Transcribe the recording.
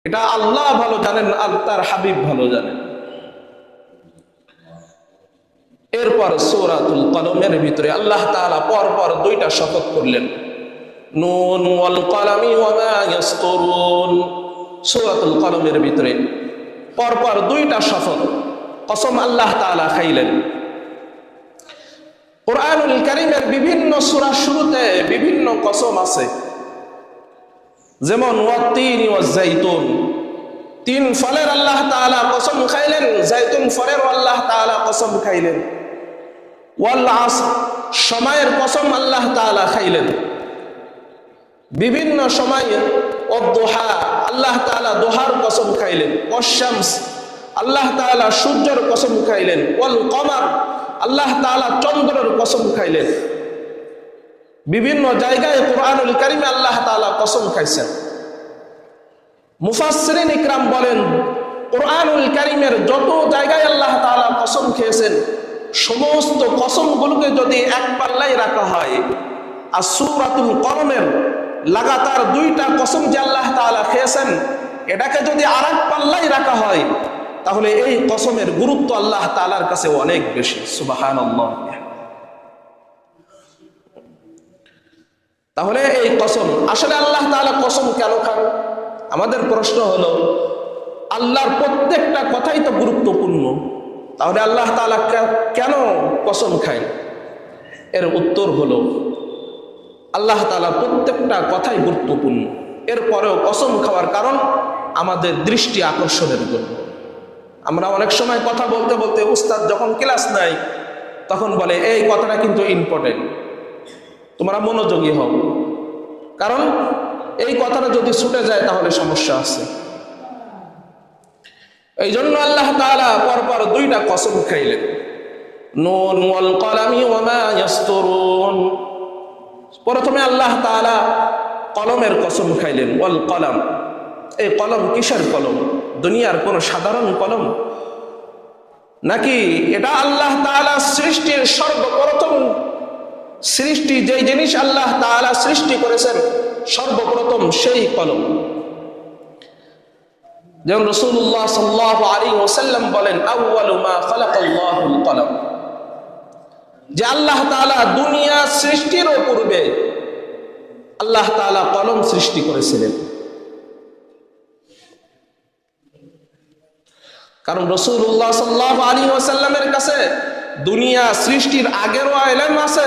এটা আল্লাহ ভালো জানেন আর তার হাবিব ভালো জানেন। এরপর সূরাতুল কলমের ভিতরে আল্লাহ তাআলা পরপর দুইটা শপথ করলেন, নুন ওয়াল কলামি ওয়া মা ইয়াসতুরুন। সূরাতুল কলমের ভিতরে পরপর দুইটা শপথ, কসম আল্লাহ তাআলা খাইলেন। কুরআনুল কারীমের বিভিন্ন সূরার শুরুতে বিভিন্ন কসম আছে, যেমন ওয়াত-তিন ওয়াজ-জাইতুন, তিন ফলের আল্লাহ তাআলা কসম খাইলেন, জাইতুন ফলের আল্লাহ তাআলা কসম খাইলেন। ওয়াল আসর, সময়ের কসম আল্লাহ তাআলা খাইলেন। বিভিন্ন সময়ে ওয়াদ-দুহা, আল্লাহ তাআলা দোহার কসম খাইলেন। ওয়াশ-শামস, আল্লাহ তাআলা সূর্যের কসম খাইলেন। ওয়াল কমার, আল্লাহ তাআলা চন্দ্রের কসম খাইলেন। বিভিন্ন জায়গায় কুরআনুল কারীমে আল্লাহ তাআলা কসম খাইছেন। মুফাসসিরিন ইকরাম বলেন, কুরআনুল কারীমের যত জায়গায় আল্লাহ তাআলা কসম খেয়েছেন, সমস্ত কসমগুলোকে যদি এক পাল্লায় রাখা হয়, আর সূরাতুল কলমের লাগাতার দুইটা কসম যে আল্লাহ তাআলা খেয়েছেন, এটাকে যদি আরেক পাল্লায় রাখা হয়, তাহলে এই কসমের গুরুত্ব আল্লাহ তাআলার কাছে অনেক বেশি। সুবহানাল্লাহ। তাহলে এই কসম, আসলে আল্লাহ তাআলা কসম কেন খান? আমাদের প্রশ্ন হলো, আল্লাহর প্রত্যেকটা কথাই তো গুরুত্বপূর্ণ, তাহলে আল্লাহ তাআলা কেন কসম খায়? এর উত্তর হলো, আল্লাহ তাআলা প্রত্যেকটা কথাই গুরুত্বপূর্ণ, এরপরেও কসম খাওয়ার কারণ আমাদের দৃষ্টি আকর্ষণের জন্য। আমরা অনেক সময় কথা বলতে বলতে উস্তাদ যখন ক্লাস নেয় তখন বলে, এই কথাটা কিন্তু ইম্পর্টেন্ট, তোমরা মনোযোগী হও, কারণ এই কথাটা যদি ছুটে যায় তাহলে সমস্যা আছে। এই জন্য আল্লাহ তাআলা পরপর দুইটা কসম খাইলেন, নুন ওয়াল কলামি ওয়া মা ইয়াসতুরুন। প্রথমে আল্লাহ তাআলা কলমের কসম খাইলেন, ওয়াল কলাম। এই কলম কিসের কলম? দুনিয়ার কোন সাধারণ কলম নাকি? এটা আল্লাহ তাআলা সৃষ্টির সর্বপ্রথম সৃষ্টি, যেই জিনিস আল্লাহ তাআলা সৃষ্টি করেছেন সর্বপ্রথম সেই কলম। যেমন রাসূলুল্লাহ সাল্লাল্লাহু আলাইহি ওয়াসাল্লাম বলেন, আউয়ালু মা খালাকাল্লাহুল কলম, যে আল্লাহ তাআলা দুনিয়া সৃষ্টির পূর্বে আল্লাহ তাআলা কলম সৃষ্টি করেছিলেন। কারণ রাসূলুল্লাহ সাল্লাল্লাহু আলাইহি ওয়াসাল্লামের কাছে দুনিয়া সৃষ্টির আগেরও ইলম আছে,